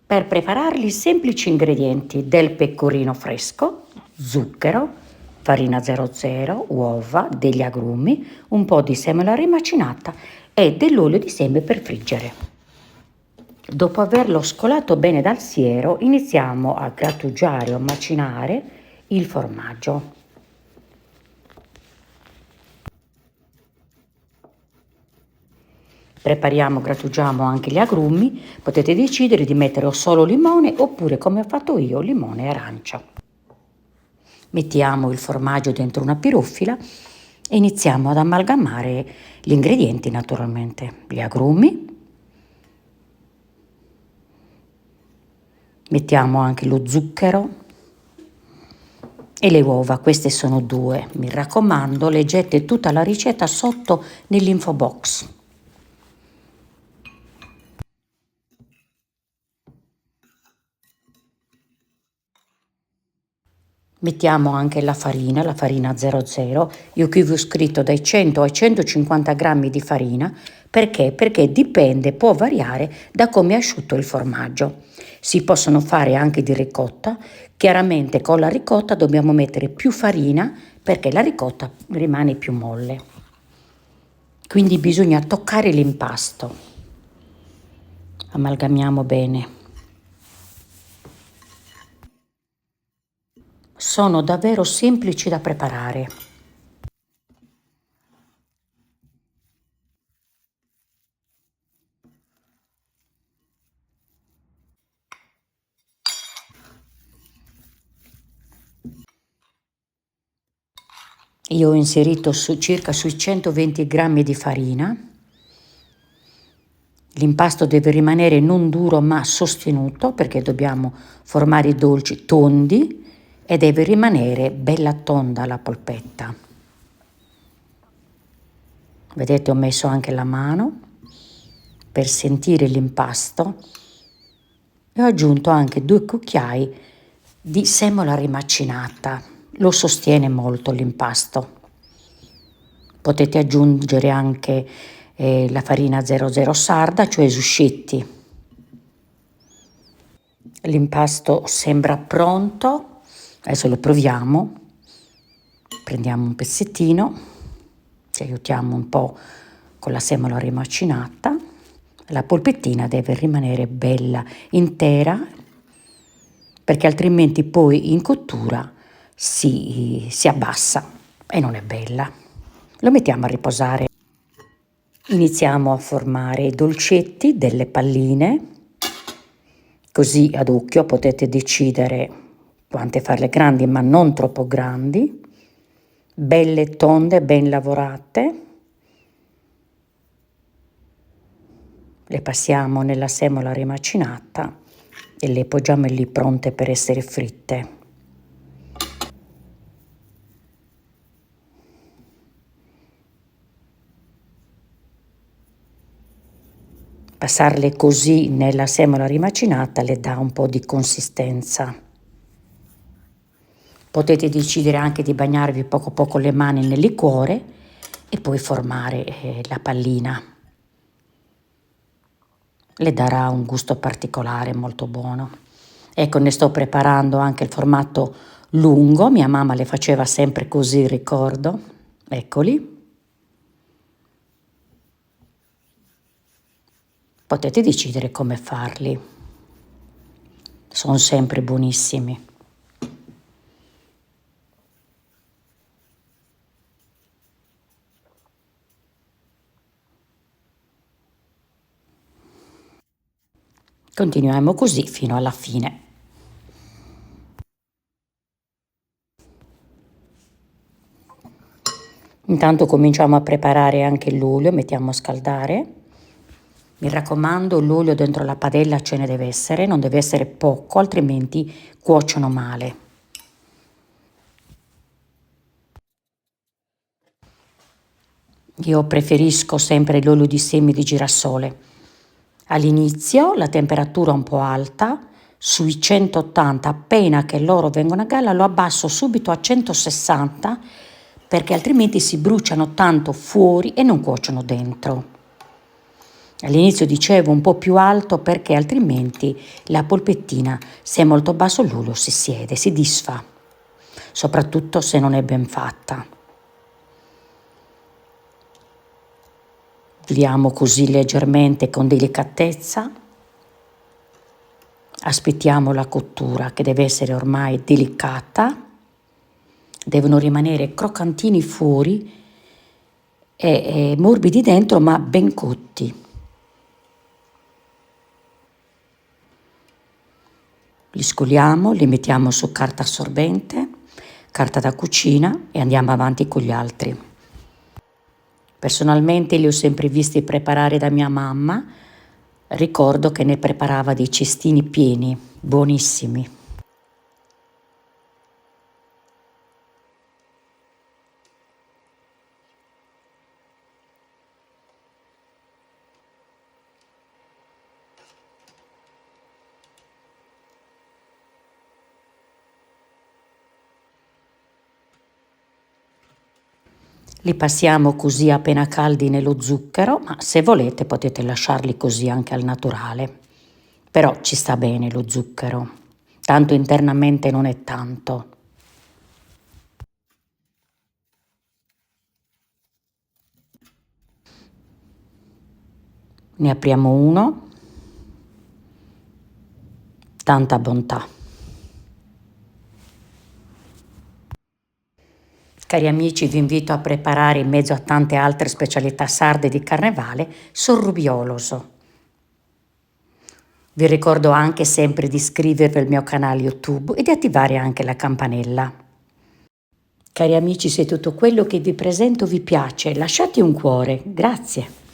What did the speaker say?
Per prepararli semplici ingredienti del pecorino fresco, zucchero, farina 00, uova, degli agrumi, un po' di semola rimacinata e dell'olio di seme per friggere. Dopo averlo scolato bene dal siero, iniziamo a grattugiare o macinare il formaggio. Grattugiamo anche gli agrumi, potete decidere di mettere o solo limone oppure, come ho fatto io, limone e arancia. Mettiamo il formaggio dentro una pirofila e iniziamo ad amalgamare gli ingredienti, naturalmente. Gli agrumi, mettiamo anche lo zucchero e le uova, queste sono 2. Mi raccomando, leggete tutta la ricetta sotto nell'info box. Mettiamo anche la farina 00. Io qui vi ho scritto dai 100 ai 150 grammi di farina. Perché? Perché dipende, può variare da come è asciutto il formaggio. Si possono fare anche di ricotta. Chiaramente con la ricotta dobbiamo mettere più farina perché la ricotta rimane più molle. Quindi bisogna toccare l'impasto. Amalgamiamo bene. Sono davvero semplici da preparare. Io ho inserito circa sui 120 grammi di farina. L'impasto deve rimanere non duro ma sostenuto perché dobbiamo formare i dolci tondi e deve rimanere bella tonda la polpetta. Vedete, ho messo anche la mano per sentire l'impasto e ho aggiunto anche 2 cucchiai di semola rimacinata. Lo sostiene molto l'impasto. Potete aggiungere anche la farina 00 sarda, cioè Suscetti. L'impasto sembra pronto, adesso lo proviamo. Prendiamo un pezzettino, ci aiutiamo un po' con la semola rimacinata. La polpettina deve rimanere bella intera perché altrimenti poi in cottura si abbassa e non è bella. Lo mettiamo a riposare. Iniziamo a formare i dolcetti, delle palline, così ad occhio potete decidere quante farle grandi ma non troppo grandi, belle tonde, ben lavorate. Le passiamo nella semola rimacinata e le poggiamo lì pronte per essere fritte. Passarle così nella semola rimacinata le dà un po' di consistenza. Potete decidere anche di bagnarvi poco poco le mani nel liquore e poi formare la pallina. Le darà un gusto particolare molto buono. Ecco, ne sto preparando anche il formato lungo, mia mamma le faceva sempre così, ricordo. Eccoli. Potete decidere come farli. Sono sempre buonissimi. Continuiamo così fino alla fine. Intanto cominciamo a preparare anche l'olio, mettiamo a scaldare. Mi raccomando, l'olio dentro la padella ce ne deve essere, non deve essere poco, altrimenti cuociono male. Io preferisco sempre l'olio di semi di girasole. All'inizio la temperatura un po' alta, sui 180, appena che loro vengono a galla lo abbasso subito a 160 perché altrimenti si bruciano tanto fuori e non cuociono dentro. All'inizio dicevo un po' più alto perché altrimenti la polpettina, se è molto basso l'olio si siede, si disfa, soprattutto se non è ben fatta. Liamo così leggermente con delicatezza. Aspettiamo la cottura che deve essere ormai delicata. Devono rimanere croccantini fuori e morbidi dentro ma ben cotti. Li scoliamo, li mettiamo su carta assorbente, carta da cucina e andiamo avanti con gli altri. Personalmente li ho sempre visti preparare da mia mamma, ricordo che ne preparava dei cestini pieni, buonissimi. Li passiamo così appena caldi nello zucchero, ma se volete potete lasciarli così anche al naturale. Però ci sta bene lo zucchero, tanto internamente non è tanto. Ne apriamo uno, tanta bontà. Cari amici, vi invito a preparare in mezzo a tante altre specialità sarde di carnevale sorrubioloso. Vi ricordo anche sempre di iscrivervi al mio canale YouTube e di attivare anche la campanella. Cari amici, se tutto quello che vi presento vi piace, lasciate un cuore. Grazie.